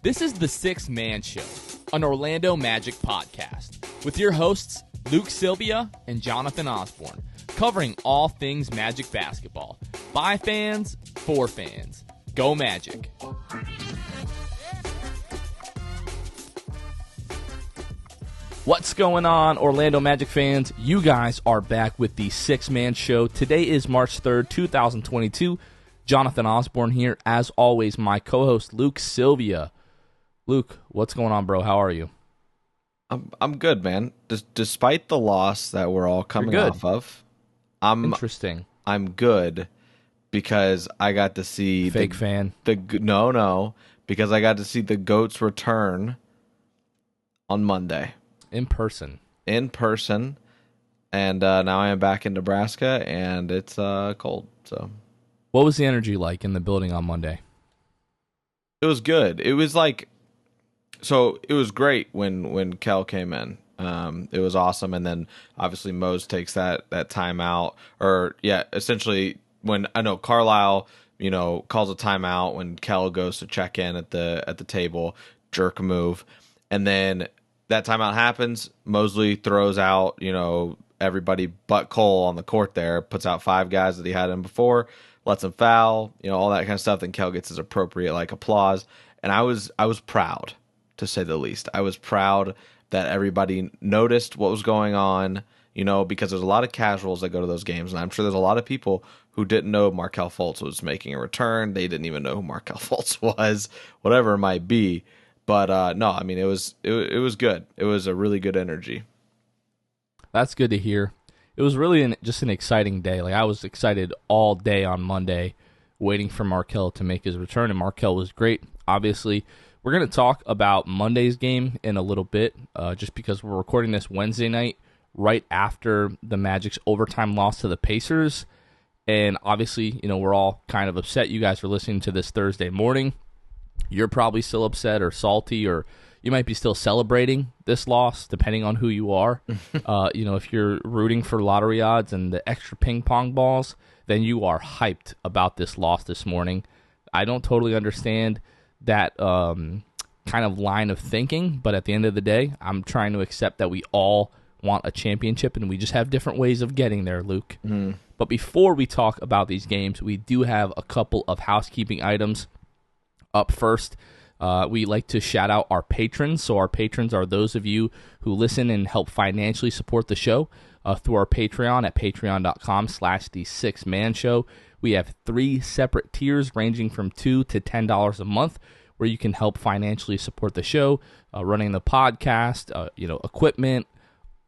This is the Six Man Show, an Orlando Magic podcast, with your hosts Luke Sylvia and Jonathan Osborne, covering all things Magic basketball. By fans, for fans. Go Magic. What's going on, Orlando Magic fans? You guys are back with the Six Man Show. Today is March 3rd, 2022. Jonathan Osborne here. As always, my co-host Luke Sylvia. Luke, what's going on, bro? How are you? I'm good, man. Despite the loss that we're all coming off of, Interesting. I'm good because I got to see Fake fan. Because I got to see the GOATs return on Monday In person, and now I am back in Nebraska, and it's cold. So, what was the energy like in the building on Monday? it was good. It was like. So it was great when Kel came in. It was awesome, and then obviously Mose takes that timeout, essentially when I know Carlisle, calls a timeout when Kel goes to check in at the table, jerk move, and then that timeout happens. Mosley throws out everybody but Cole on the court there, puts out 5 guys that he had in before, lets them foul, all that kind of stuff. Then Kel gets his appropriate applause, and I was proud. To say the least. I was proud that everybody noticed what was going on, because there's a lot of casuals that go to those games, and I'm sure there's a lot of people who didn't know Markelle Fultz was making a return. They didn't even know who Markelle Fultz was, whatever it might be. But no, I mean, it was good. It was a really good energy. That's good to hear. It was really just an exciting day. I was excited all day on Monday, waiting for Markelle to make his return, and Markelle was great. Obviously, we're going to talk about Monday's game in a little bit, just because we're recording this Wednesday night right after the Magic's overtime loss to the Pacers. And obviously, we're all kind of upset. You guys are listening to this Thursday morning. You're probably still upset or salty, or you might be still celebrating this loss, depending on who you are. If you're rooting for lottery odds and the extra ping pong balls, then you are hyped about this loss this morning. I don't totally understand that kind of line of thinking, but at the end of the day, I'm trying to accept that we all want a championship, and we just have different ways of getting there, Luke. But before we talk about these games, we do have a couple of housekeeping items. Up first, we like to shout out our patrons. So our patrons are those of you who listen and help financially support the show through our Patreon at patreon.com/the Six Man Show. We have 3 separate tiers ranging from $2 to $10 a month, where you can help financially support the show, running the podcast, equipment,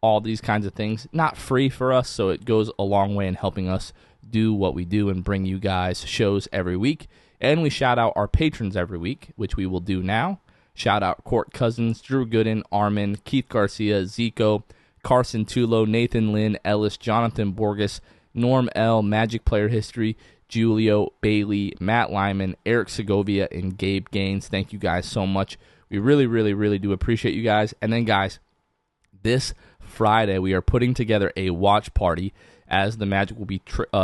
all these kinds of things. Not free for us, so it goes a long way in helping us do what we do and bring you guys shows every week. And we shout out our patrons every week, which we will do now. Shout out Court Cousins, Drew Gooden, Armin, Keith Garcia, Zico, Carson Tulo, Nathan Lynn, Ellis, Jonathan Borges, Norm L, Magic Player History, Julio, Bailey, Matt Lyman, Eric Segovia, and Gabe Gaines. Thank you guys so much. We really, really, really do appreciate you guys. And then, guys, this Friday we are putting together a watch party as the Magic will be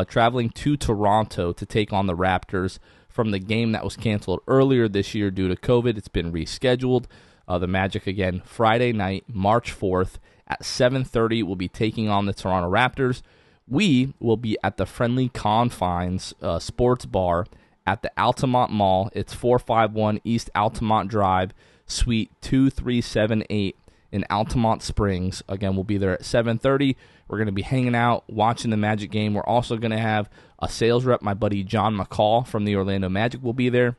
traveling to Toronto to take on the Raptors from the game that was canceled earlier this year due to COVID. It's been rescheduled. The Magic, again, Friday night, March 4th at 7:30 will be taking on the Toronto Raptors. We will be at the Friendly Confines Sports Bar at the Altamont Mall. It's 451 East Altamont Drive, Suite 2378 in Altamont Springs. Again, we'll be there at 7:30. We're going to be hanging out, watching the Magic game. We're also going to have a sales rep, my buddy John McCall from the Orlando Magic will be there,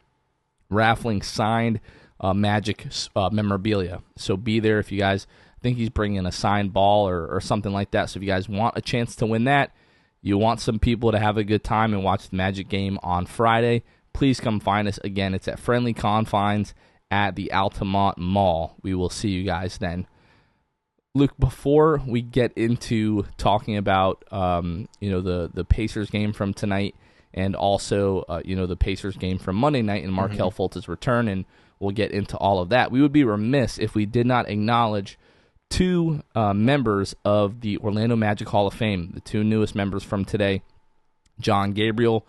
raffling signed Magic memorabilia. So be there if you guys think he's bringing a signed ball or something like that. So if you guys want a chance to win that, you want some people to have a good time and watch the Magic game on Friday, please come find us. Again, it's at Friendly Confines at the Altamont Mall. We will see you guys then. Luke, before we get into talking about the Pacers game from tonight and also the Pacers game from Monday night and Markelle Fultz's return, and we'll get into all of that, we would be remiss if we did not acknowledge 2 members of the Orlando Magic Hall of Fame, the 2 newest members from today. John Gabriel,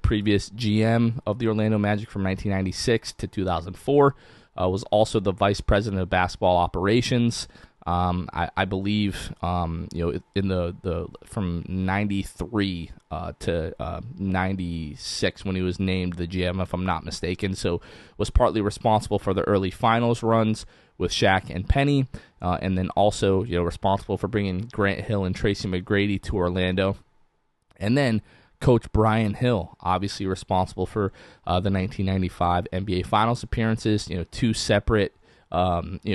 previous GM of the Orlando Magic from 1996 to 2004. was also the vice president of basketball operations. I believe, in the from 93 to 96 when he was named the GM, if I'm not mistaken. So was partly responsible for the early finals runs with Shaq and Penny, and then also, responsible for bringing Grant Hill and Tracy McGrady to Orlando. And then Coach Brian Hill, obviously responsible for the 1995 NBA Finals appearances, two separate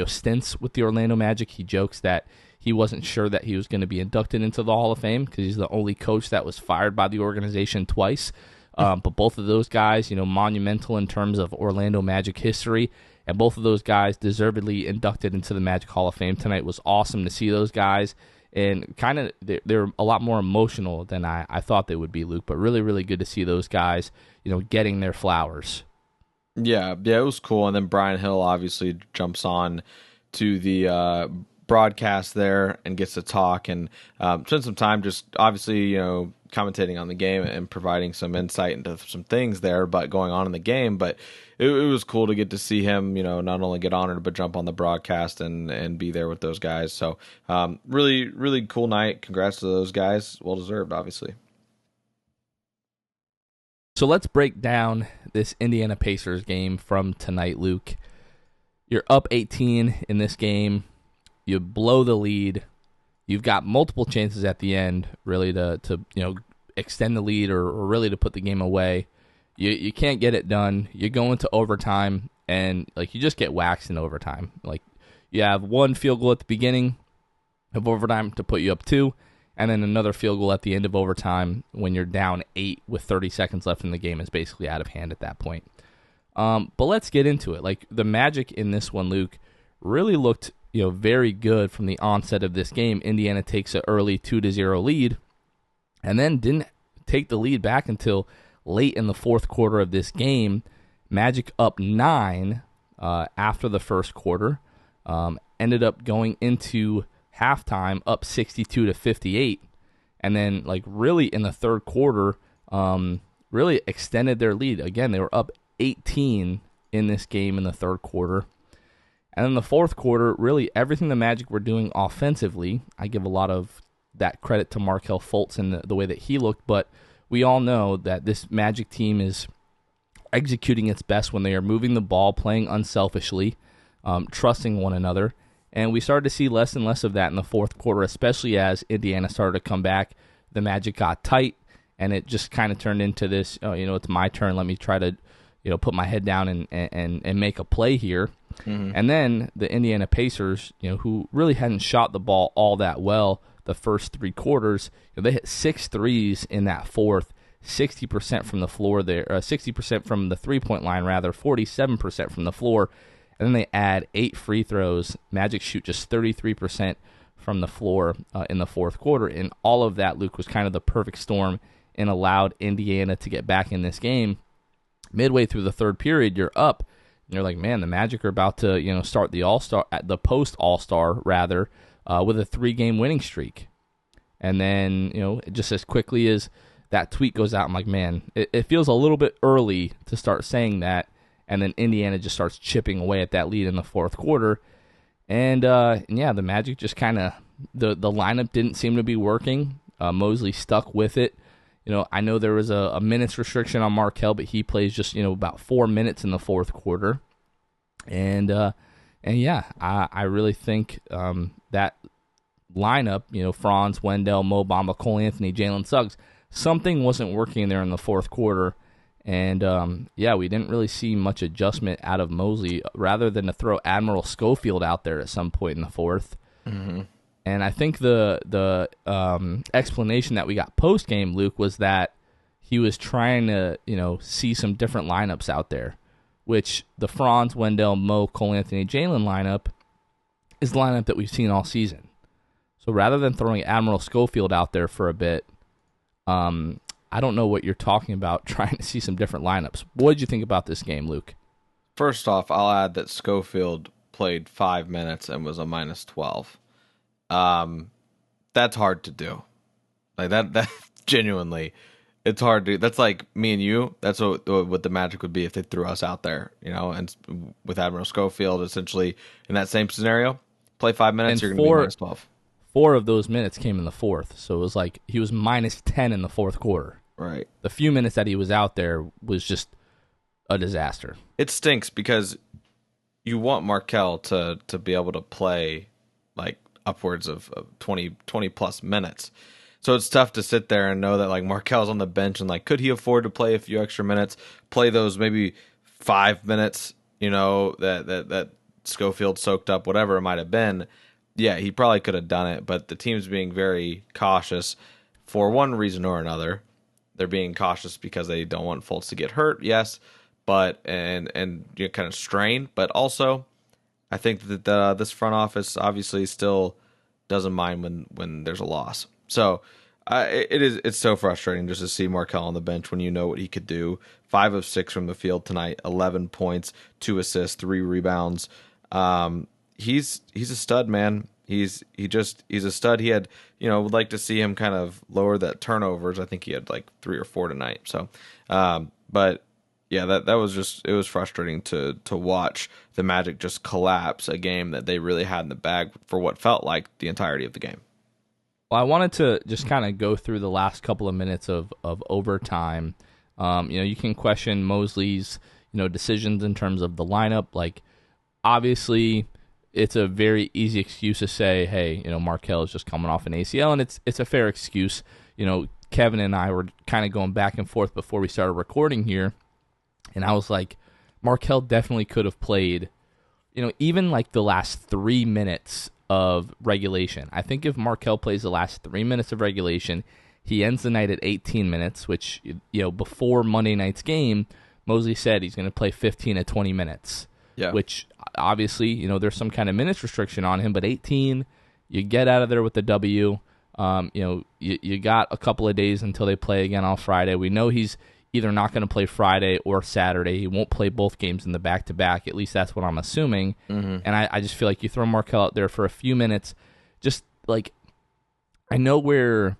stints with the Orlando Magic. He jokes that he wasn't sure that he was going to be inducted into the Hall of Fame because he's the only coach that was fired by the organization twice. But both of those guys, monumental in terms of Orlando Magic history, and both of those guys deservedly inducted into the Magic Hall of Fame tonight. It was awesome to see those guys, and kind of they're a lot more emotional than I thought they would be, Luke, but really, really good to see those guys, getting their flowers. Yeah, it was cool. And then Brian Hill obviously jumps on to the broadcast there and gets to talk and spend some time just obviously, commentating on the game and providing some insight into some things there, but going on in the game. But it was cool to get to see him, not only get honored, but jump on the broadcast and be there with those guys. So really, really cool night. Congrats to those guys. Well deserved, obviously. So let's break down this Indiana Pacers game from tonight, Luke. You're up 18 in this game. You blow the lead. You've got multiple chances at the end, really, to extend the lead or really to put the game away. You can't get it done. You go into overtime, and you just get waxed in overtime. You have one field goal at the beginning of overtime to put you up 2, and then another field goal at the end of overtime when you're down 8 with 30 seconds left in the game is basically out of hand at that point. But let's get into it. The Magic in this one, Luke, really looked very good from the onset of this game. Indiana takes an early 2-0 lead, and then didn't take the lead back until late in the fourth quarter of this game. Magic up 9 after the first quarter. Ended up going into halftime up 62-58, and then really in the third quarter, really extended their lead. Again, they were up 18 in this game in the third quarter. And in the fourth quarter, really everything the Magic were doing offensively, I give a lot of that credit to Markelle Fultz and the way that he looked, but we all know that this Magic team is executing its best when they are moving the ball, playing unselfishly, trusting one another. And we started to see less and less of that in the fourth quarter, especially as Indiana started to come back. The Magic got tight, and it just kind of turned into this, it's my turn, let me try to put my head down and make a play here. Mm-hmm. And then the Indiana Pacers, who really hadn't shot the ball all that well the first 3 quarters, they hit 6 threes in that fourth, 60% from the floor there, 60% from the three-point line, rather, 47% from the floor. And then they add 8 free throws. Magic shoot just 33% from the floor in the fourth quarter. And all of that, Luke, was kind of the perfect storm and allowed Indiana to get back in this game. Midway through the third period, you're up. And you're like, man, the Magic are about to, start the All-Star, the post-All-Star, rather, with a 3-game winning streak. And then, just as quickly as that tweet goes out, I'm like, man, it feels a little bit early to start saying that. And then Indiana just starts chipping away at that lead in the fourth quarter. And, the Magic just kind of, the lineup didn't seem to be working. Mosley stuck with it. I know there was a minutes restriction on Markelle, but he plays just, about 4 minutes in the fourth quarter. And I really think that lineup, Franz, Wendell, Mo Bamba, Cole Anthony, Jalen Suggs, something wasn't working there in the fourth quarter. And, we didn't really see much adjustment out of Mosley, rather than to throw Admiral Schofield out there at some point in the fourth. Mm-hmm. And I think the explanation that we got post-game, Luke, was that he was trying to, see some different lineups out there, which the Franz, Wendell, Mo, Cole Anthony, Jalen lineup is the lineup that we've seen all season. So rather than throwing Admiral Schofield out there for a bit, I don't know what you're talking about, trying to see some different lineups. What did you think about this game, Luke? First off, I'll add that Schofield played 5 minutes and was a minus 12. That's hard to do. That genuinely, It's hard to. That's like me and you. That's what the Magic would be if they threw us out there, and with Admiral Schofield essentially in that same scenario, play 5 minutes, And you're going to be minus 12. four of those minutes came in the fourth, so it was like he was minus 10 in the fourth quarter. Right. The few minutes that he was out there was just a disaster. It stinks because you want Markelle to be able to play like upwards of 20 plus minutes. So it's tough to sit there and know that like Markelle's on the bench and like could he afford to play a few extra minutes, play those maybe 5 minutes, that Schofield soaked up, whatever it might have been. Yeah, he probably could have done it, but the team's being very cautious for one reason or another. They're being cautious because they don't want Fultz to get hurt, yes, but and kind of strain, but also I think that this front office obviously still doesn't mind when there's a loss. So it's so frustrating just to see Markelle on the bench when you know what he could do. 5 of 6 from the field tonight, 11 points, 2 assists, 3 rebounds. He's a stud, man. He's a stud. He had, would like to see him kind of lower that turnovers. I think he had like 3 or 4 tonight. So, but yeah, that was it was frustrating to watch the Magic just collapse a game that they really had in the bag for what felt like the entirety of the game. Well, I wanted to just kind of go through the last couple of minutes of overtime. You can question Mosley's, decisions in terms of the lineup. Like, obviously, it's a very easy excuse to say, hey, Markelle is just coming off an ACL, and it's a fair excuse. Kevin and I were kind of going back and forth before we started recording here, and I was like, Markelle definitely could have played, even like the last 3 minutes of regulation. I think if Markelle plays the last 3 minutes of regulation, he ends the night at 18 minutes, which, before Monday night's game, Mosley said he's going to play 15 to 20 minutes, which obviously, there's some kind of minutes restriction on him, but 18, you get out of there with the W. You got a couple of days until they play again on Friday. We know he's either not going to play Friday or Saturday. He won't play both games in the back-to-back. At least that's what I'm assuming. Mm-hmm. And I just feel like you throw Markelle out there for a few minutes. Just like, I know we're,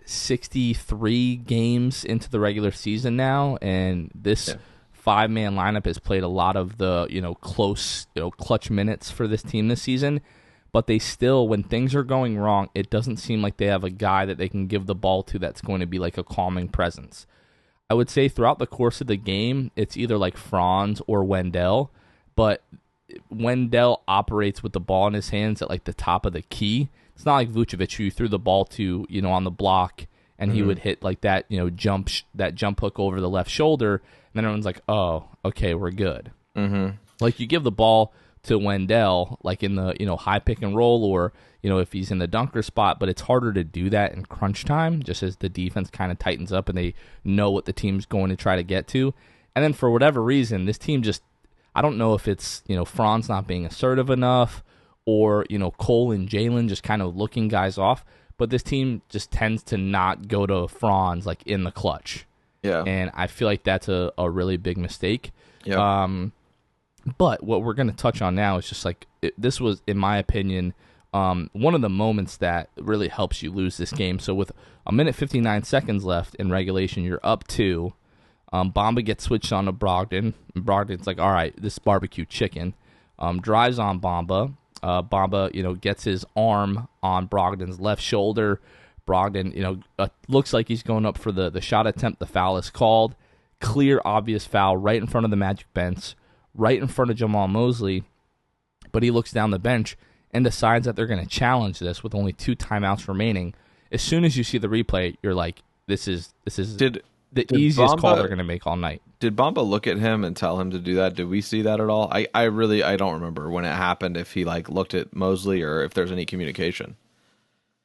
63 games into the regular season now, and this five-man lineup has played a lot of the, close, clutch minutes for this team this season. But they still, when things are going wrong, it doesn't seem like they have a guy that they can give the ball to that's going to be like a calming presence. I would say throughout the course of the game, it's either like Franz or Wendell, but Wendell operates with the ball in his hands at like the top of the key. It's not like Vucevic, who you threw the ball to, on the block, and he would hit like that, jump hook over the left shoulder, and then everyone's like, oh, okay, we're good. Mm-hmm. Like, you give the ball to Wendell, like in the high pick and roll, or if he's in the dunker spot, but it's harder to do that in crunch time, just as the defense kind of tightens up and they know what the team's going to try to get to. And then for whatever reason, this team just, I don't know if it's Franz not being assertive enough, or Cole and Jalen just kind of looking guys off, but this team just tends to not go to Franz like in the clutch. Yeah, and I feel like that's a really big mistake. Yeah. But what we're going to touch on now is just like, this was, in my opinion, one of the moments that really helps you lose this game. So with a minute 59 seconds left in regulation, you're up 2. Bamba gets switched on to Brogdon. And Brogdon's like, all right, this is barbecue chicken. Drives on Bamba. Bamba, gets his arm on Brogdon's left shoulder. Brogdon, looks like he's going up for the shot attempt. The foul is called. Clear, obvious foul right in front of the Magic bench, right in front of Jamal Mosley, but he looks down the bench and decides that they're going to challenge this with only 2 timeouts remaining. As soon as you see the replay, you're like, this is the easiest call they're going to make all night. Did Bamba look at him and tell him to do that? Did we see that at all? I don't remember when it happened, if he like looked at Mosley or if there's any communication.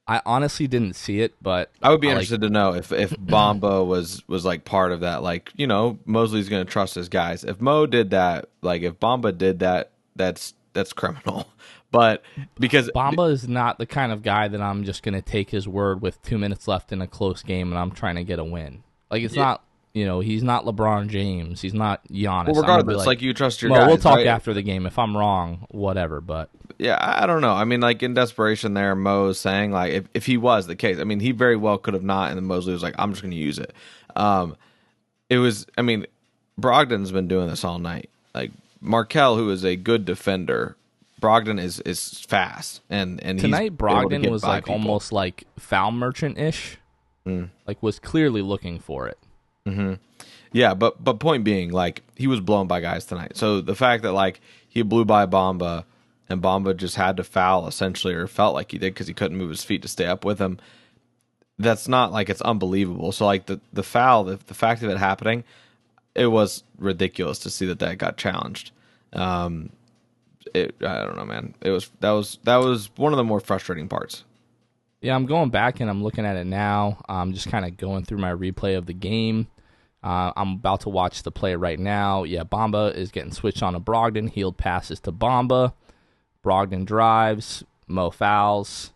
I honestly didn't see it, but I would be interested to know if Bamba was like part of that. Like, Mosley's going to trust his guys. If Mo did that, like if Bamba did that, that's criminal. But because Bamba is not the kind of guy that I'm just going to take his word with 2 minutes left in a close game and I'm trying to get a win. Like, it's not he's not LeBron James. He's not Giannis. Well, regardless, like you trust your well, guys. we'll talk right? after the game. If I'm wrong, whatever. But Yeah, I don't know. I mean, like in desperation, there, Mo's saying like if he was the case, I mean, he very well could have not, and then Mosley was like, I'm just going to use it. It was. I mean, Brogdon's been doing this all night. Like Markelle, who is a good defender, Brogdon is fast, and tonight Brogdon was like people. almost like foul merchant ish, like was clearly looking for it. Mm-hmm. Yeah, but point being, like he was blown by guys tonight. So the fact that like he blew by Bamba, and Bamba just had to foul essentially, or felt like he did because he couldn't move his feet to stay up with him. That's not like it's unbelievable. So like the foul, the fact of it happening, it was ridiculous to see that got challenged. I don't know, man. That was one of the more frustrating parts. Yeah, I'm going back and I'm looking at it now. I'm just kind of going through my replay of the game. I'm about to watch the play right now. Yeah, Bamba is getting switched on to Brogdon. Healed passes to Bamba. Brogdon drives. Mo fouls.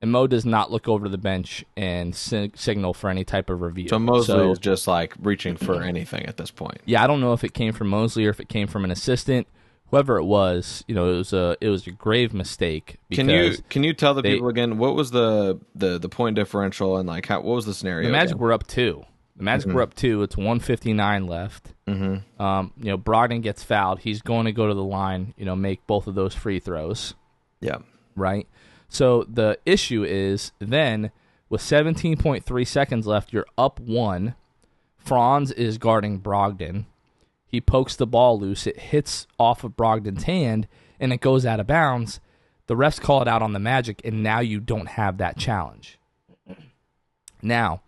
And Mo does not look over to the bench and signal for any type of review. So Mosley is just like reaching for anything at this point. Yeah, I don't know if it came from Mosley or if it came from an assistant. Whoever it was, it was a grave mistake. Can you tell the people again what was the point differential and like what was the scenario? The Magic were up 2. The Magic were up 2. It's 1:59 left. Brogdon gets fouled. He's going to go to the line. Make both of those free throws. Yeah. Right. So the issue is then with 17.3 seconds left, you're up 1. Franz is guarding Brogdon. He pokes the ball loose. It hits off of Brogdon's hand, and it goes out of bounds. The refs call it out on the Magic, and now you don't have that challenge. Now,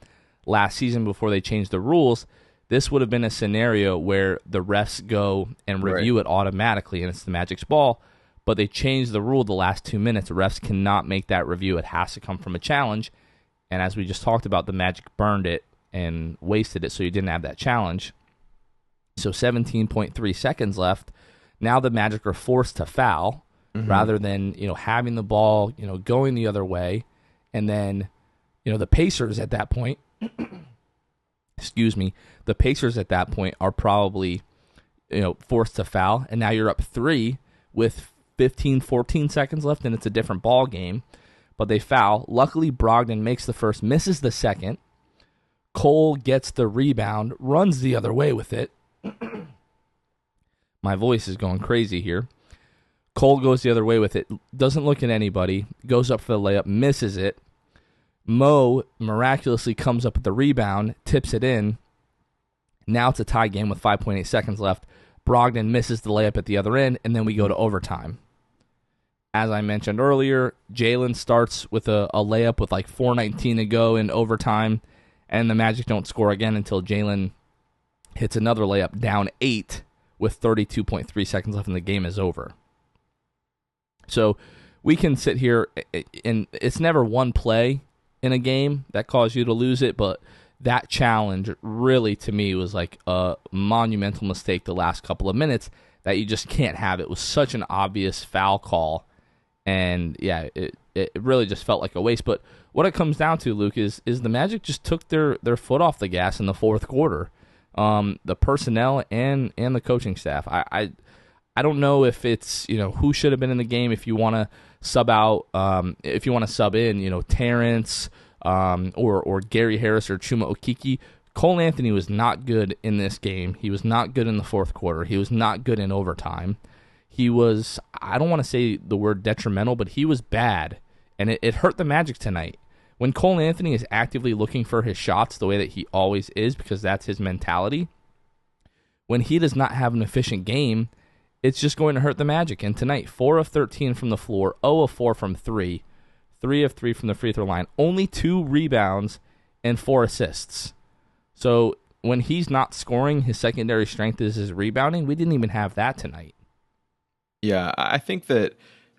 last season before they changed the rules, this would have been a scenario where the refs go and review it automatically, and it's the Magic's ball. But they changed the rule the last 2 minutes. The refs cannot make that review. It has to come from a challenge. And as we just talked about, the Magic burned it and wasted it, so you didn't have that challenge. So 17.3 seconds left. Now the Magic are forced to foul rather than having the ball going the other way. And then the Pacers at that point, the Pacers at that point are probably forced to foul. And now you're up 3 with 14 seconds left, and it's a different ball game. But they foul. Luckily, Brogdon makes the first, misses the second. Cole gets the rebound, runs the other way with it. My voice is going crazy here. Cole goes the other way with it, doesn't look at anybody, goes up for the layup, misses it. Mo miraculously comes up with the rebound, tips it in. Now it's a tie game with 5.8 seconds left. Brogdon misses the layup at the other end, and then we go to overtime. As I mentioned earlier, Jalen starts with a layup with like 4:19 to go in overtime, and the Magic don't score again until Jalen hits another layup down 8 with 32.3 seconds left, and the game is over. So we can sit here, and it's never one play in a game that caused you to lose it, but that challenge really, to me, was like a monumental mistake the last couple of minutes that you just can't have. It was such an obvious foul call, and yeah, it really just felt like a waste. But what it comes down to, Luke, is the Magic just took their foot off the gas in the fourth quarter. The personnel and the coaching staff. I don't know if it's who should have been in the game. If you want to sub out, if you want to sub in, Terrence or Gary Harris or Chuma Okeke. Cole Anthony was not good in this game. He was not good in the fourth quarter. He was not good in overtime. He was, I don't want to say the word detrimental, but he was bad, and it hurt the Magic tonight. When Cole Anthony is actively looking for his shots the way that he always is, because that's his mentality, when he does not have an efficient game, it's just going to hurt the Magic. And tonight, 4 of 13 from the floor, 0 of 4 from 3, 3 of 3 from the free throw line, only 2 rebounds and 4 assists. So when he's not scoring, his secondary strength is his rebounding. We didn't even have that tonight. Yeah, I think that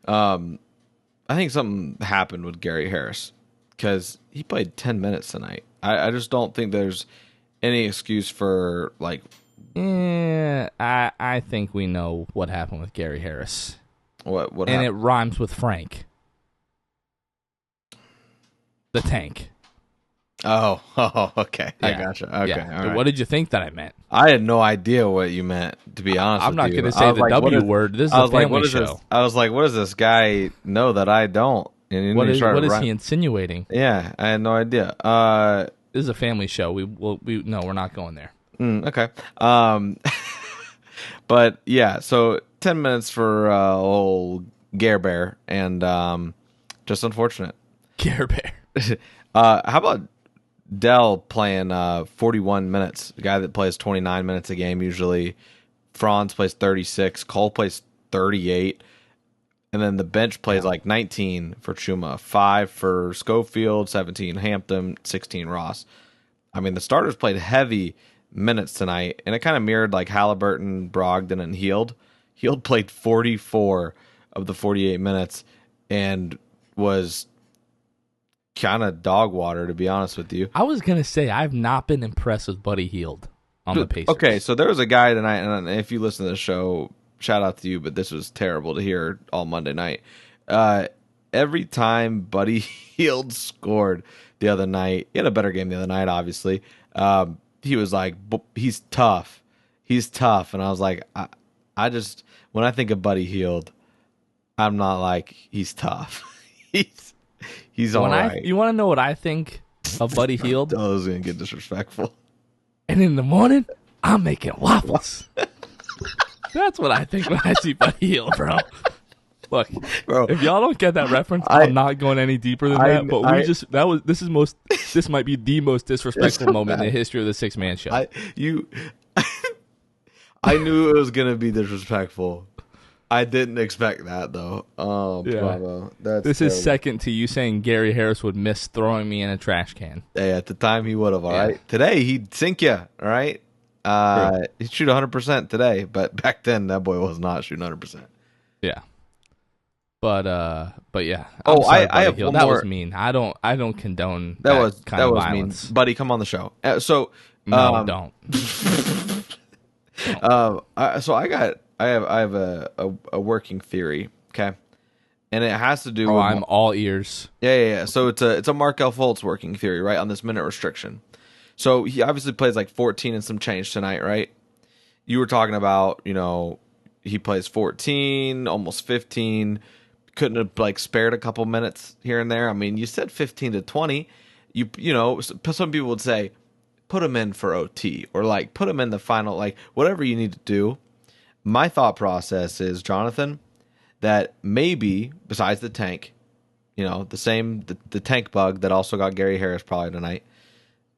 I think something happened with Gary Harris because he played 10 minutes tonight. I just don't think there's any excuse for like. I think we know what happened with Gary Harris. What and happened? It rhymes with Frank. The Tank. Oh, okay. I Yeah, gotcha. Okay, yeah. all right. What did you think that I meant? I had no idea what you meant, to be honest I'm with not going you. to I say was the like, what W is? word. This is I a was like, what family is this? show. I was like, what does this guy know that I don't? And then he started What is right. he insinuating? Yeah, I had no idea. This is a family show. We no, we're not going there. Okay. Um, but yeah, so 10 minutes for old Gare Bear, and just unfortunate. Care Bear. How about Dell playing 41 minutes? The guy that plays 29 minutes a game usually. Franz plays 36. Cole plays 38. And then the bench plays Yeah. like 19 for Chuma, 5 for Schofield, 17 Hampton, 16 Ross. I mean, the starters played heavy minutes tonight, and it kind of mirrored like Halliburton, Brogdon, and Heald. Heald played 44 of the 48 minutes and was kind of dog water, to be honest with you. I was gonna say I've not been impressed with Buddy Heald on the Pacers. Okay, so there was a guy tonight, and if you listen to the show, shout out to you, but this was terrible to hear all Monday night. Every time Buddy Hield scored the other night, he had a better game the other night, obviously. He was like, he's tough. He's tough. And I was like, I just, when I think of Buddy Hield, I'm not like, he's tough. he's all right. You want to know what I think of Buddy Heald? Oh, this is going to get disrespectful. And in the morning, I'm making waffles. That's what I think when I see Buddy Hield, bro. Look, Bro, if y'all don't get that reference, I'm not going any deeper than that. But this might be the most disrespectful moment in the history of the 6-man show. I knew it was gonna be disrespectful. I didn't expect that though. Oh, Yeah. bravo! This is second to you saying Gary Harris would miss throwing me in a trash can. Hey, at the time he would have. All Yeah. right. Today he'd sink you. All right. He'd shoot 100% today, but back then that boy was not shooting 100%. Yeah. But yeah. Oh, sorry, I have Buddy Hield. one That more. was mean. I don't condone That was kind of mean, violence. buddy. Come on the show. No, don't. I have a working theory. Okay, and it has to do Oh, with I'm all ears. Yeah. So it's a Markelle Fultz working theory, right, on this minute restriction. So he obviously plays like 14 and some change tonight, right? You were talking about, he plays 14, almost 15. Couldn't have like spared a couple minutes here and there. I mean, you said 15 to 20. Some people would say put him in for OT or like put him in the final, like whatever you need to do. My thought process is, Jonathan, that maybe besides the tank, the tank bug that also got Gary Harris probably tonight.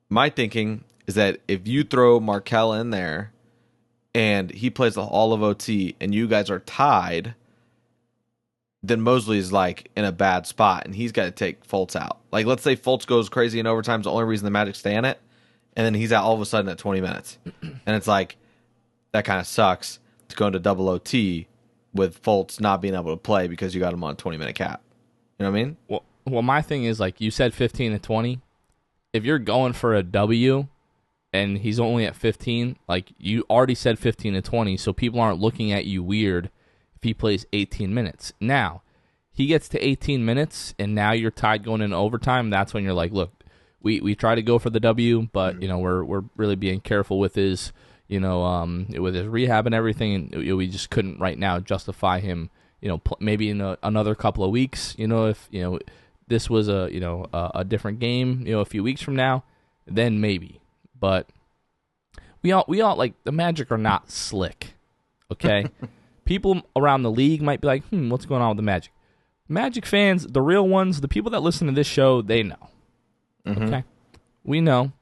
My thinking is that if you throw Markelle in there and he plays all of OT and you guys are tied, then Mosley's like in a bad spot and he's got to take Fultz out. Like, let's say Fultz goes crazy in overtime is the only reason the Magic stay in it, and then he's out all of a sudden at 20 minutes. And it's like, that kind of sucks to go into double OT with Fultz not being able to play because you got him on a 20-minute cap. You know what I mean? Well, my thing is, like, you said 15 to 20. If you're going for a W and he's only at 15, like, you already said 15 to 20, so people aren't looking at you weird if he plays 18 minutes. Now, he gets to 18 minutes, and now you're tied going into overtime. That's when you're like, look, we try to go for the W, but, we're really being careful with his, with his rehab and everything, and we just couldn't right now justify him, maybe in another couple of weeks, if, this was a different game, a few weeks from now, then maybe. But we all like, the Magic are not slick, okay? People around the league might be like, what's going on with the Magic? Magic fans, the real ones, the people that listen to this show, they know. Mm-hmm. Okay? We know.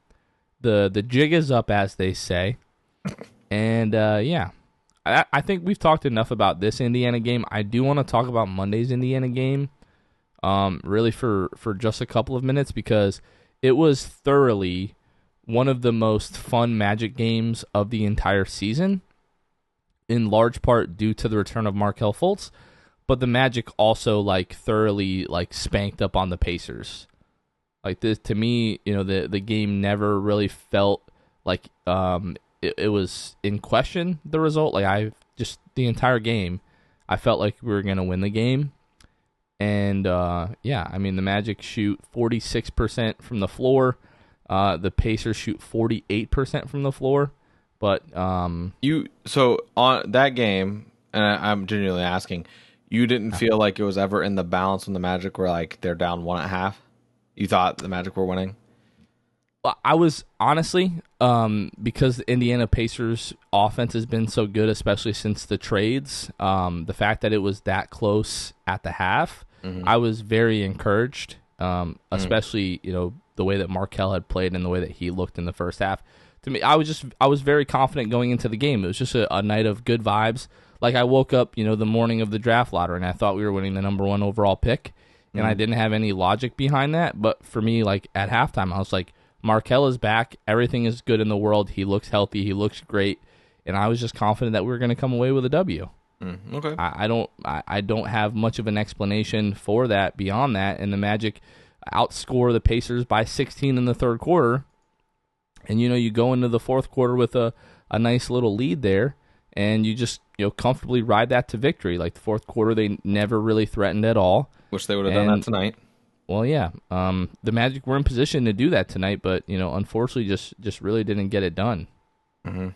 The jig is up, as they say. And, yeah. I think we've talked enough about this Indiana game. I do want to talk about Monday's Indiana game, really for just a couple of minutes, because it was thoroughly one of the most fun Magic games of the entire season, in large part due to the return of Markelle Fultz, but the Magic also thoroughly spanked up on the Pacers. Like, this, to me, the game never really felt like it was in question, the result. Like, the entire game, I felt like we were going to win the game. And, the Magic shoot 46% from the floor. The Pacers shoot 48% from the floor, but So on that game, and I'm genuinely asking, you didn't feel like it was ever in the balance when the Magic were like they're down 1.5? You thought the Magic were winning? I was honestly, because the Indiana Pacers offense has been so good, especially since the trades, the fact that it was that close at the half, I was very encouraged, especially, the way that Markelle had played and the way that he looked in the first half. To me, I was very confident going into the game. It was just a night of good vibes. Like I woke up, the morning of the draft lottery, and I thought we were winning the number 1 overall pick, and I didn't have any logic behind that. But for me, like at halftime, I was like, Markelle is back. Everything is good in the world. He looks healthy. He looks great, and I was just confident that we were going to come away with a W. Okay. I don't have much of an explanation for that beyond that. And the Magic outscore the Pacers by 16 in the third quarter, and you go into the fourth quarter with a nice little lead there, and you just comfortably ride that to victory. Like the fourth quarter, they never really threatened at all. Wish they would have done that tonight. Well, yeah. The Magic were in position to do that tonight, but unfortunately, just really didn't get it done. Mm-hmm.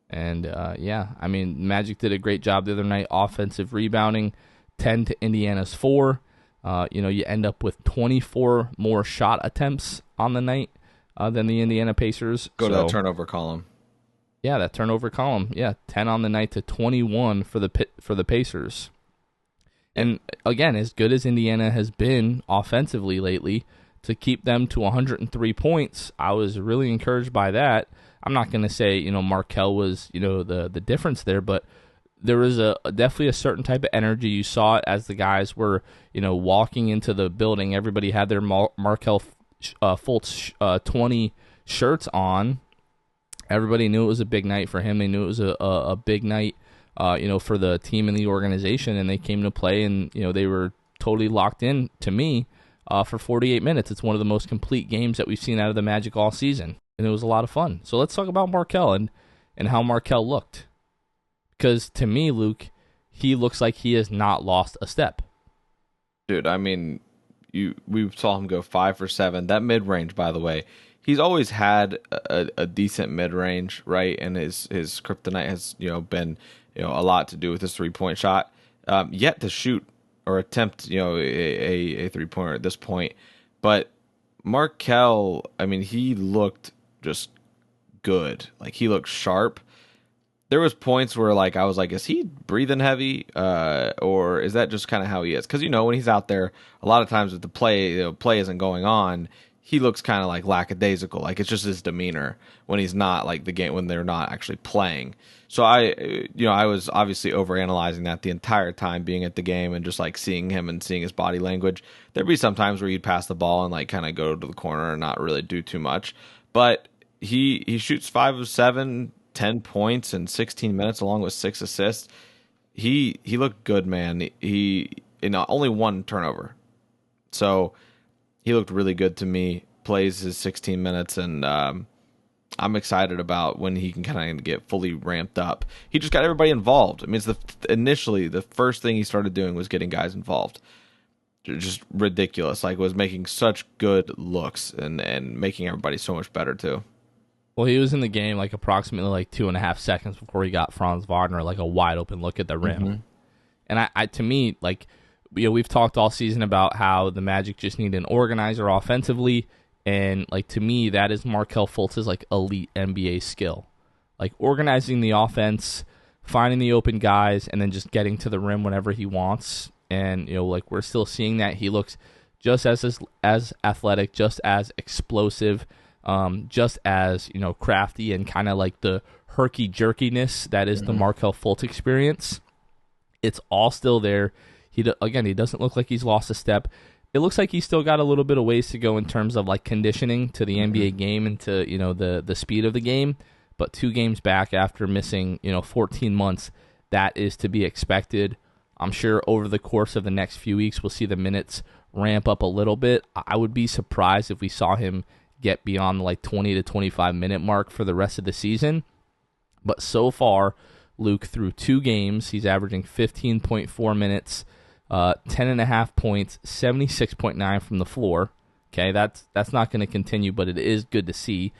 And I mean, Magic did a great job the other night, offensive rebounding, 10 to Indiana's 4. You end up with 24 more shot attempts on the night than the Indiana Pacers. Go to that turnover column. Yeah, that turnover column. Yeah, 10 on the night to 21 for the Pacers. And again, as good as Indiana has been offensively lately, to keep them to 103 points, I was really encouraged by that. I'm not going to say, Markelle was, the difference there, but there was definitely a certain type of energy. You saw it as the guys were, walking into the building. Everybody had their Markelle Fultz 20 shirts on. Everybody knew it was a big night for him. They knew it was a big night, for the team and the organization, and they came to play, and, they were totally locked in to me for 48 minutes. It's one of the most complete games that we've seen out of the Magic all season, and it was a lot of fun. So let's talk about Markelle and how Markelle looked. Because to me, Luke, he looks like he has not lost a step. Dude, I mean, we saw him go 5 for 7. That mid-range, by the way, he's always had a decent mid-range, right? And his kryptonite has, been, a lot to do with his three-point shot. Yet to shoot or attempt, a three-pointer at this point. But Markelle, I mean, he looked just good. Like, he looked sharp. There was points where, like, I was like, is he breathing heavy? Or is that just kind of how he is? Because, when he's out there, a lot of times if the play isn't going on, he looks kind of like lackadaisical. Like, it's just his demeanor when he's not, like, the game, when they're not actually playing. So I was obviously overanalyzing that the entire time being at the game and just, like, seeing him and seeing his body language. There'd be some times where he'd pass the ball and, like, kind of go to the corner and not really do too much. But he shoots 5 of 7, 10 points in 16 minutes along with 6 assists. He looked good, man. He only 1 turnover. So he looked really good to me. Plays his 16 minutes, and I'm excited about when he can kind of get fully ramped up. He just got everybody involved. I mean, initially the first thing he started doing was getting guys involved. Just ridiculous. Like, was making such good looks and making everybody so much better too. Well, he was in the game like approximately like 2.5 seconds before he got Franz Wagner like a wide open look at the rim. Mm-hmm. And I to me, like, we've talked all season about how the Magic just need an organizer offensively, and like to me, that is Markelle Fultz's like elite NBA skill, like organizing the offense, finding the open guys, and then just getting to the rim whenever he wants. And like we're still seeing that he looks just as athletic, just as explosive. Just as crafty and kind of like the herky jerkiness that is the Markelle Fultz experience. It's all still there. He doesn't look like he's lost a step. It looks like he's still got a little bit of ways to go in terms of like conditioning to the NBA game and to the speed of the game. But 2 games back after missing 14 months, that is to be expected. I'm sure over the course of the next few weeks we'll see the minutes ramp up a little bit. I would be surprised if we saw him get beyond like 20 to 25 minute mark for the rest of the season. But so far, Luke, through 2 games, he's averaging 15.4 minutes, 10.5 points, 76.9 from the floor. Okay, that's not going to continue, but it is good to see.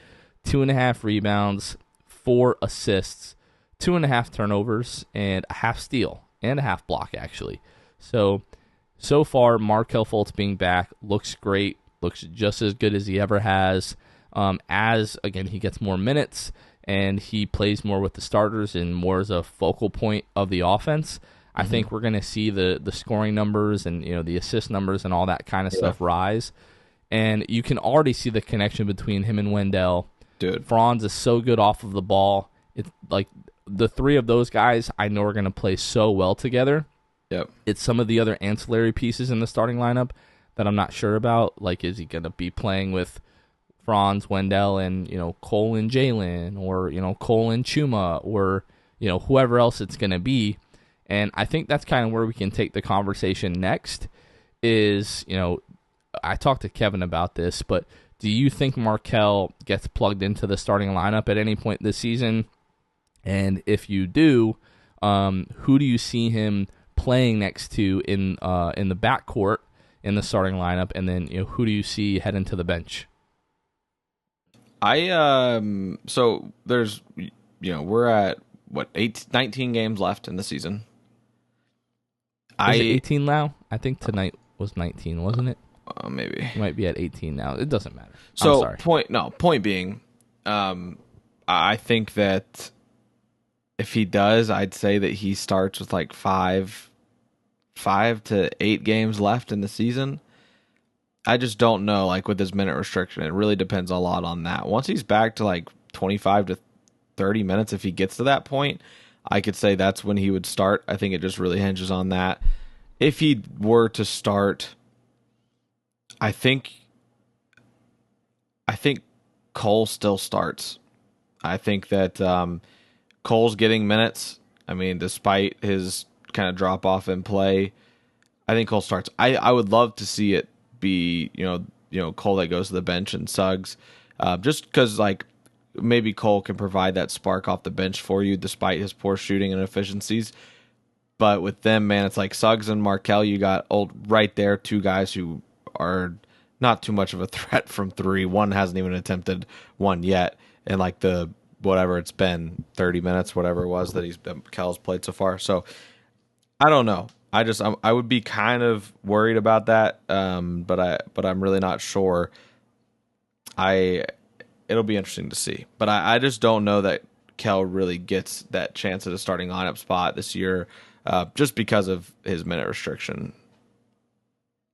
2.5 rebounds, 4 assists, 2.5 turnovers, and a half steal and a half block actually. So far, Markelle Fultz being back looks great. Looks just as good as he ever has. As again, he gets more minutes and he plays more with the starters and more as a focal point of the offense. I think we're going to see the scoring numbers and the assist numbers and all that kind of stuff rise. And you can already see the connection between him and Wendell. Dude, Franz is so good off of the ball. It's like the three of those guys I know are going to play so well together. Yep. It's some of the other ancillary pieces in the starting lineup that I'm not sure about. Like, is he going to be playing with Franz, Wendell, and Cole and Jalen, or Cole and Chuma, or whoever else it's going to be? And I think that's kind of where we can take the conversation next. Is I talked to Kevin about this, but do you think Markelle gets plugged into the starting lineup at any point this season? And if you do, who do you see him playing next to in the backcourt in the starting lineup? And then who do you see heading to the bench? So there's we're at 19 games left in the season. Is it 18 now? I think tonight was 19, wasn't it? Maybe. It might be at 18 now. It doesn't matter. So I'm sorry. Point being, I think that if he does, I'd say that he starts with like 5 to 8 games left in the season. I just don't know, like with his minute restriction. It really depends a lot on that. Once he's back to like 25 to 30 minutes, if he gets to that point, I could say that's when he would start. I think it just really hinges on that. If he were to start, I think Cole still starts. I think that Cole's getting minutes. I mean, despite his kind of drop off in play, I think Cole starts. I would love to see it be Cole that goes to the bench and Suggs, just because like maybe Cole can provide that spark off the bench for you despite his poor shooting and efficiencies. But with them, man, it's like Suggs and Markelle. You got right there, 2 guys who are not too much of a threat from 3. One hasn't even attempted one yet, and like the whatever it's been 30 minutes, whatever it was that Kel's played so far. So I don't know. I would be kind of worried about that, but I'm really not sure. It'll be interesting to see, but I just don't know that Kel really gets that chance at a starting lineup spot this year, just because of his minute restriction.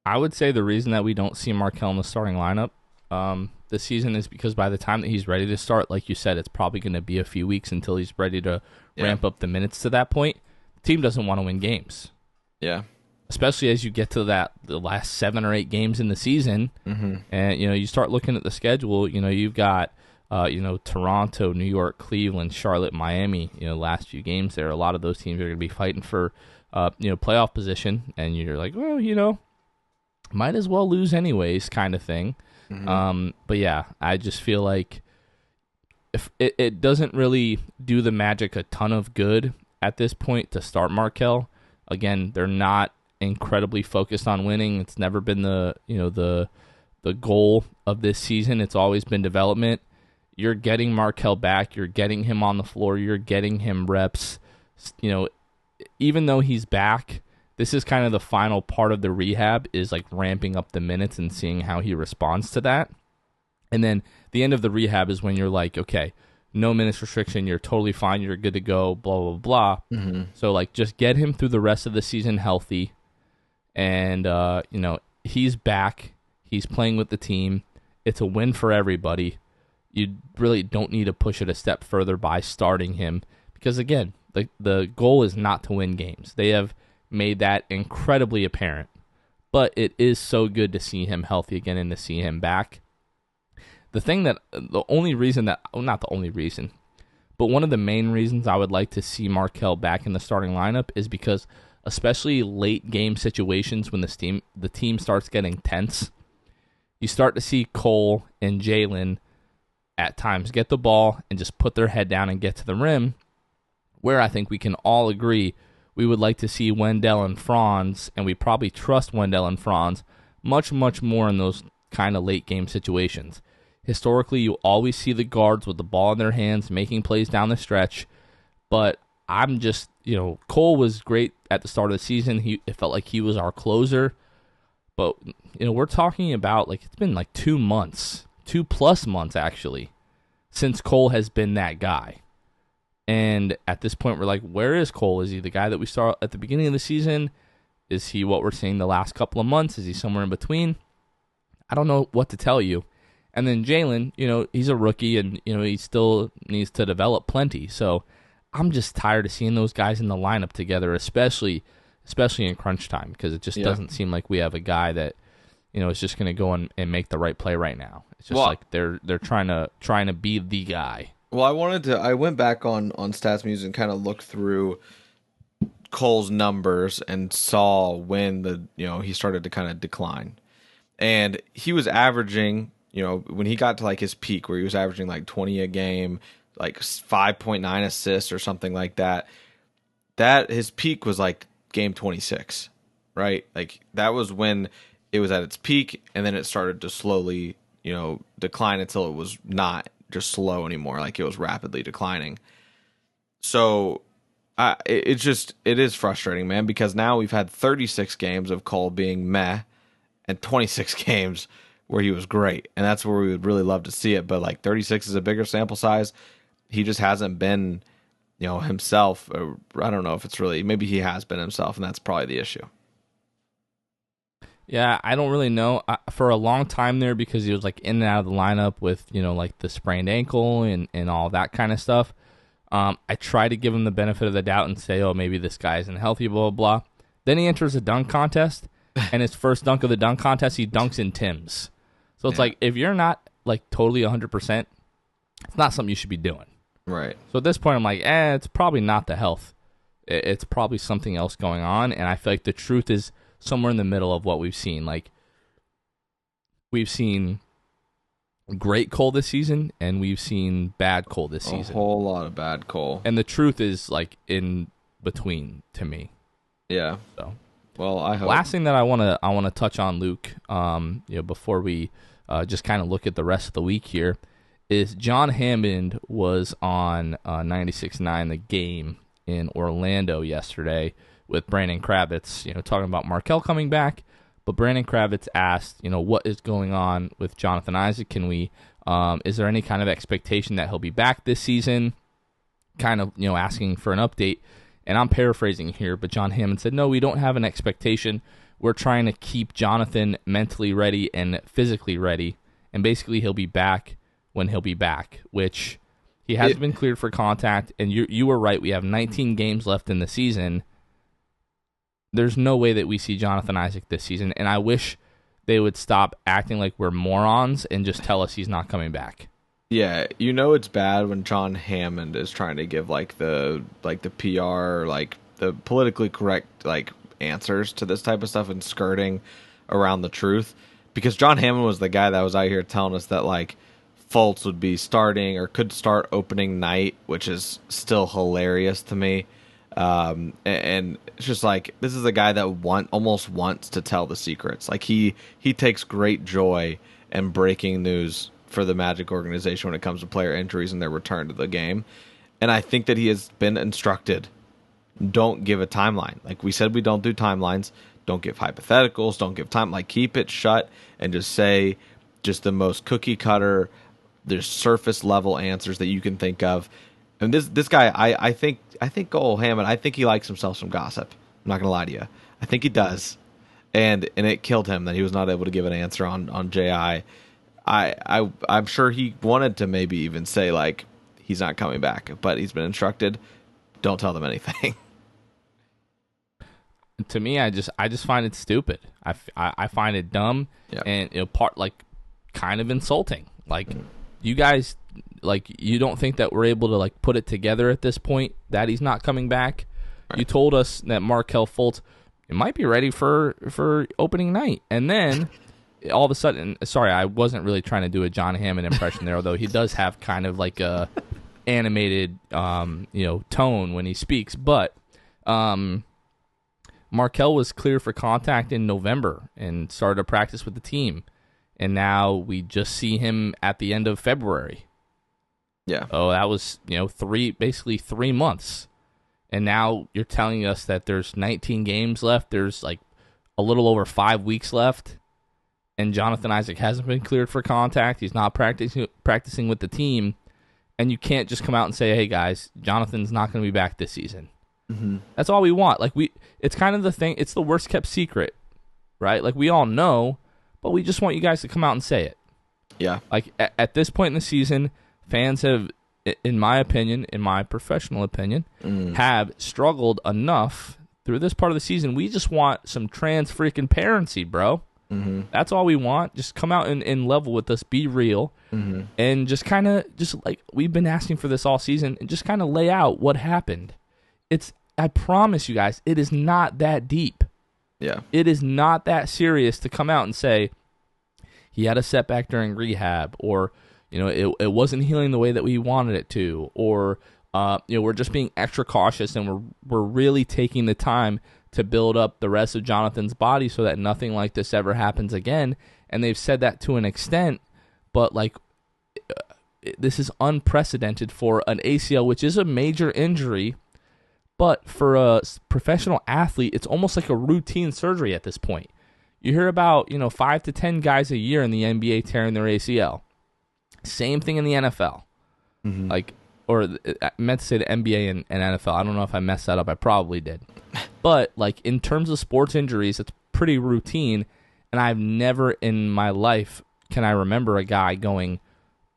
I would say the reason that we don't see Markelle in the starting lineup this season is because by the time that he's ready to start, like you said, it's probably going to be a few weeks until he's ready to ramp up the minutes to that point. The team doesn't want to win games. Yeah. Especially as you get to the last 7 or 8 games in the season, and you start looking at the schedule. You've got Toronto, New York, Cleveland, Charlotte, Miami. Last few games there, a lot of those teams are going to be fighting for playoff position, and you're like, well, might as well lose anyways, kind of thing. But yeah, I just feel like if it doesn't really do the Magic a ton of good at this point to start Markelle. Again, they're not incredibly focused on winning. It's never been the goal of this season. It's always been development. You're getting Markelle back. You're getting him on the floor. You're getting him reps. Even though he's back, this is kind of the final part of the rehab, is like ramping up the minutes and seeing how he responds to that. And then the end of the rehab is when you're like, okay, no minutes restriction, you're totally fine, you're good to go, blah, blah, blah. So, like, just get him through the rest of the season healthy. And, he's back. He's playing with the team. It's a win for everybody. You really don't need to push it a step further by starting him. Because, again, the goal is not to win games. They have made that incredibly apparent. But it is so good to see him healthy again and to see him back. One of the main reasons I would like to see Markelle back in the starting lineup is because, especially late game situations when the team starts getting tense, you start to see Cole and Jalen at times get the ball and just put their head down and get to the rim, where I think we can all agree we would like to see Wendell and Franz, and we probably trust Wendell and Franz much, much more in those kind of late game situations. Historically, you always see the guards with the ball in their hands, making plays down the stretch. But I'm just, Cole was great at the start of the season. It felt like he was our closer. But, we're talking about, like, it's been like 2 months, 2+ months actually, since Cole has been that guy. And at this point, we're like, where is Cole? Is he the guy that we saw at the beginning of the season? Is he what we're seeing the last couple of months? Is he somewhere in between? I don't know what to tell you. And then Jalen, he's a rookie and, he still needs to develop plenty. So I'm just tired of seeing those guys in the lineup together, especially in crunch time, because it just doesn't seem like we have a guy that, is just going to go and make the right play right now. It's just like they're trying to be the guy. Well, I went back on StatsMuse and kind of looked through Cole's numbers and saw when he started to kind of decline. And he was averaging, when he got to like his peak where he was averaging like 20 a game, like 5.9 assists or something like that, that his peak was like game 26, right? Like that was when it was at its peak, and then it started to slowly, decline until it was not just slow anymore. Like it was rapidly declining. So it is frustrating, man, because now we've had 36 games of Cole being meh and 26 games where he was great. And that's where we would really love to see it. But like 36 is a bigger sample size. He just hasn't been, himself. Or I don't know if it's really, maybe he has been himself, and that's probably the issue. Yeah, I don't really know. For a long time there, because he was like in and out of the lineup with, like the sprained ankle and all that kind of stuff. I try to give him the benefit of the doubt and say, oh, maybe this guy isn't healthy, blah, blah, blah. Then he enters a dunk contest, and his first dunk of the dunk contest, he dunks in Tim's. So it's like, if you're not like totally 100%, it's not something you should be doing. Right. So at this point, I'm like, it's probably not the health. It's probably something else going on, and I feel like the truth is somewhere in the middle of what we've seen. Like, we've seen great Cole this season, and we've seen bad Cole this season. A whole lot of bad Cole. And the truth is, like, in between to me. Yeah. So, well, I hope. Last thing that I want to touch on, Luke, before we just kind of look at the rest of the week here, is John Hammond was on 96.9 The Game in Orlando yesterday with Brandon Kravitz, talking about Markelle coming back. But Brandon Kravitz asked, what is going on with Jonathan Isaac? Is there any kind of expectation that he'll be back this season? Kind of, asking for an update. And I'm paraphrasing here, but John Hammond said, no, we don't have an expectation. We're trying to keep Jonathan mentally ready and physically ready. And basically he'll be back when he'll be back, which he hasn't been cleared for contact. And you were right. We have 19 games left in the season. There's no way that we see Jonathan Isaac this season, and I wish they would stop acting like we're morons and just tell us he's not coming back. Yeah, it's bad when John Hammond is trying to give the PR, like the politically correct answers to this type of stuff and skirting around the truth, because John Hammond was the guy that was out here telling us that Fultz would be starting or could start opening night, which is still hilarious to me. And it's just this is a guy that almost wants to tell the secrets. He takes great joy in breaking news for the Magic organization when it comes to player injuries and their return to the game. And I think that he has been instructed, don't give a timeline. Like we said, we don't do timelines. Don't give hypotheticals. Don't give time. Keep it shut and just say just the most cookie cutter, there's surface level answers that you can think of. And this guy, I think Cole Hammond, I think he likes himself some gossip. I'm not gonna lie to you. I think he does. And it killed him that he was not able to give an answer on J.I. I'm sure he wanted to maybe even say he's not coming back, but he's been instructed, don't tell them anything. To me, I just find it stupid. I find it dumb, and kind of insulting. You guys, you don't think that we're able to put it together at this point that he's not coming back? Right. You told us that Markelle Fultz might be ready for opening night, and then all of a sudden, sorry, I wasn't really trying to do a John Hammond impression there, although he does have kind of a animated tone when he speaks, but Markelle was clear for contact in November and started to practice with the team. and now we just see him at the end of February. Yeah. Oh, that was, basically 3 months. And now you're telling us that there's 19 games left. There's like a little over 5 weeks left. And Jonathan Isaac hasn't been cleared for contact. He's not practicing with the team. And you can't just come out and say, hey, guys, Jonathan's not going to be back this season. Mm-hmm. That's all we want. It's kind of the thing. It's the worst kept secret, right? Like, we all know, but we just want you guys to come out and say it. Yeah. Like, at this point in the season, fans have, in my opinion, in my professional opinion, have struggled enough through this part of the season. We just want some transparency, bro. Mm-hmm. That's all we want. Just come out and level with us, be real, and just kind of, like we've been asking for this all season, and just kind of lay out what happened. I promise you guys, it is not that deep. Yeah. It is not that serious to come out and say he had a setback during rehab, or it wasn't healing the way that we wanted it to, or we're just being extra cautious, and we're really taking the time to build up the rest of Jonathan's body so that nothing like this ever happens again. And they've said that to an extent, but like this is unprecedented for an ACL, which is a major injury. But for a professional athlete, it's almost like a routine surgery at this point. You hear about 5 to 10 guys a year in the NBA tearing their ACL. Same thing in the NFL. Mm-hmm. I meant to say the NBA and NFL. I don't know if I messed that up. I probably did. But like in terms of sports injuries, it's pretty routine. And I've never in my life can I remember a guy going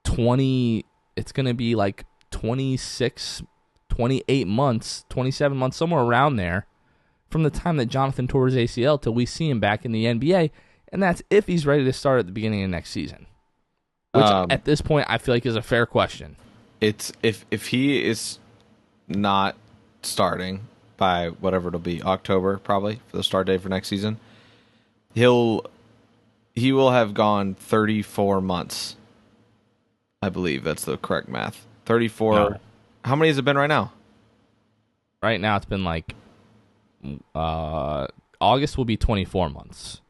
20. It's going to be like 26, 28 months, 27 months, somewhere around there, from the time that Jonathan tore his ACL till we see him back in the NBA. And that's if he's ready to start at the beginning of next season. Which at this point I feel like is a fair question. It's if he is not starting by whatever it'll be, October probably for the start date for next season, he will have gone 34 months. I believe that's the correct math. 34. No. How many has it been right now? Right now it's been like August will be 24 months.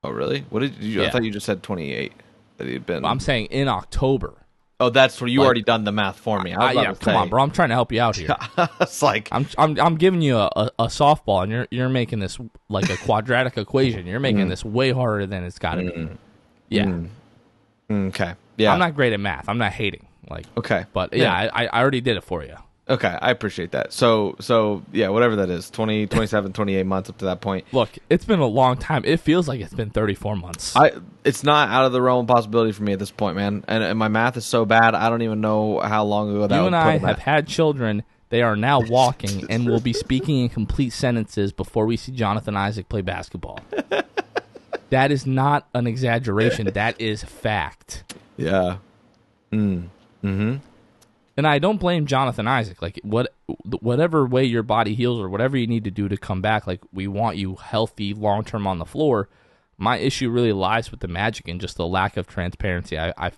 Oh, really? What did you? Yeah. I thought you just said 28. That he'd been. I'm saying in October. Oh, that's where you already done the math for me. Yeah, come on, bro. I'm trying to help you out here. It's like I'm giving you a softball, and you're making this like a quadratic equation. You're making this way harder than it's got to be. Yeah. Okay. Yeah. I'm not great at math. I'm not hating. Okay. But yeah, I already did it for you. Okay, I appreciate that. So yeah, whatever that is, 20, 27, 28 months up to that point. Look, it's been a long time. It feels like it's been 34 months. It's not out of the realm of possibility for me at this point, man. And my math is so bad, I don't even know how long ago that was. You and I have had children. They are now walking and will be speaking in complete sentences before we see Jonathan Isaac play basketball. That is not an exaggeration. That is fact. Yeah. Mm-hmm. And I don't blame Jonathan Isaac. Like whatever way your body heals or whatever you need to do to come back, like we want you healthy long term on the floor. My issue really lies with the Magic and just the lack of transparency. I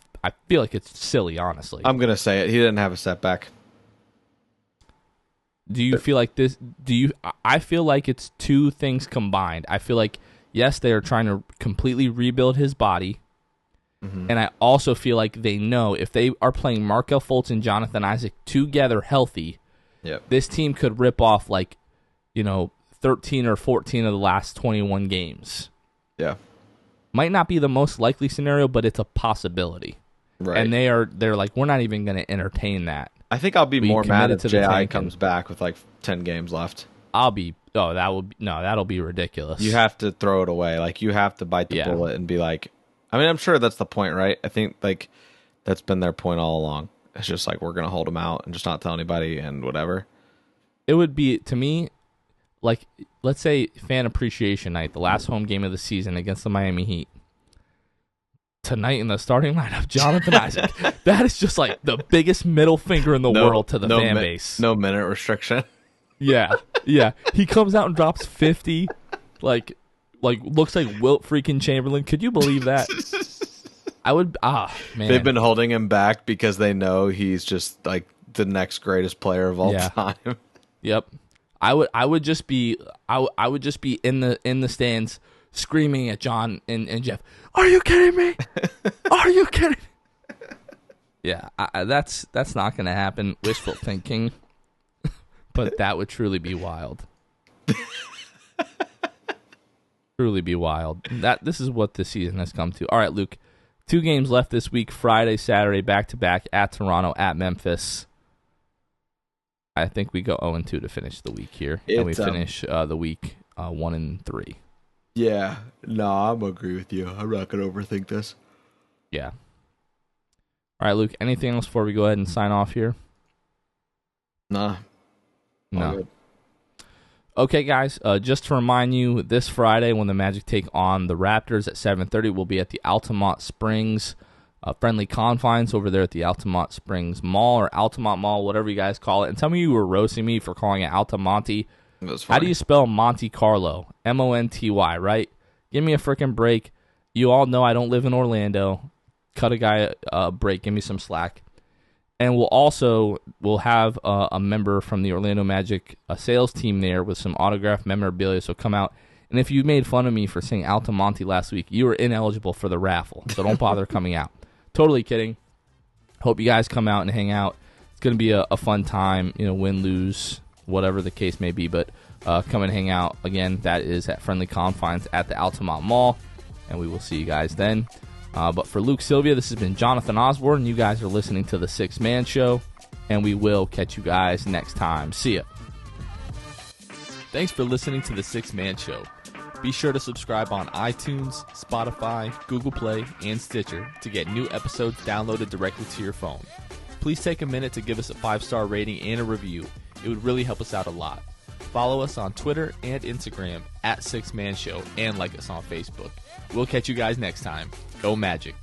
feel like it's silly, honestly. I'm gonna say it. He didn't have a setback. Do you feel like this? I feel like it's two things combined. I feel like yes, they are trying to completely rebuild his body. And I also feel like they know if they are playing Markelle Fultz and Jonathan Isaac together healthy, this team could rip off 13 or 14 of the last 21 games. Yeah. Might not be the most likely scenario, but it's a possibility. Right. And they're like, we're not even going to entertain that. I think I'll be more mad if J.I. comes back with 10 games left. That'll be ridiculous. You have to throw it away. Like you have to bite the bullet and be like, I mean, I'm sure that's the point, right? I think that's been their point all along. It's just we're going to hold them out and just not tell anybody and whatever. It would be, to me, let's say fan appreciation night, the last home game of the season against the Miami Heat. Tonight in the starting lineup, Jonathan Isaac. That is just the biggest middle finger in the world to the fan base. No minute restriction. Yeah. He comes out and drops 50, looks like Wilt freaking Chamberlain. Could you believe that? I would. Man. They've been holding him back because they know he's just the next greatest player of all time. Yep. I would just be in the stands screaming at John and Jeff, "Are you kidding me? Are you kidding?" Yeah, that's not going to happen. Wishful thinking, but that would truly be wild. Truly be wild. This is what this season has come to. All right, Luke. 2 games left this week. Friday, Saturday, back-to-back at Toronto, at Memphis. I think we go 0-2 to finish the week here, and we finish the week 1-3. Yeah, no, I'm agree with you. I'm not gonna overthink this. Yeah. All right, Luke. Anything else before we go ahead and sign off here? Nah. No. Good. Okay, guys. Just to remind you, this Friday when the Magic take on the Raptors at 7:30, we'll be at the Altamont Springs Friendly Confines over there at the Altamont Springs Mall or Altamont Mall, whatever you guys call it. And some of you were roasting me for calling it Altamonte. How do you spell Monte Carlo? Monty, right? Give me a freaking break. You all know I don't live in Orlando. Cut a guy a break. Give me some slack. And we'll have a member from the Orlando Magic sales team there with some autographed memorabilia. So come out. And if you made fun of me for saying Altamonte last week, you were ineligible for the raffle. So don't bother coming out. Totally kidding. Hope you guys come out and hang out. It's going to be a fun time, win, lose, whatever the case may be. But come and hang out. Again, that is at Friendly Confines at the Altamont Mall. And we will see you guys then. But for Luke Sylvia, this has been Jonathan Osborne. You guys are listening to The Sixth Man Show. And we will catch you guys next time. See ya. Thanks for listening to The Sixth Man Show. Be sure to subscribe on iTunes, Spotify, Google Play, and Stitcher to get new episodes downloaded directly to your phone. Please take a minute to give us a 5-star rating and a review. It would really help us out a lot. Follow us on Twitter and Instagram at Sixth Man Show and like us on Facebook. We'll catch you guys next time. Go Magic.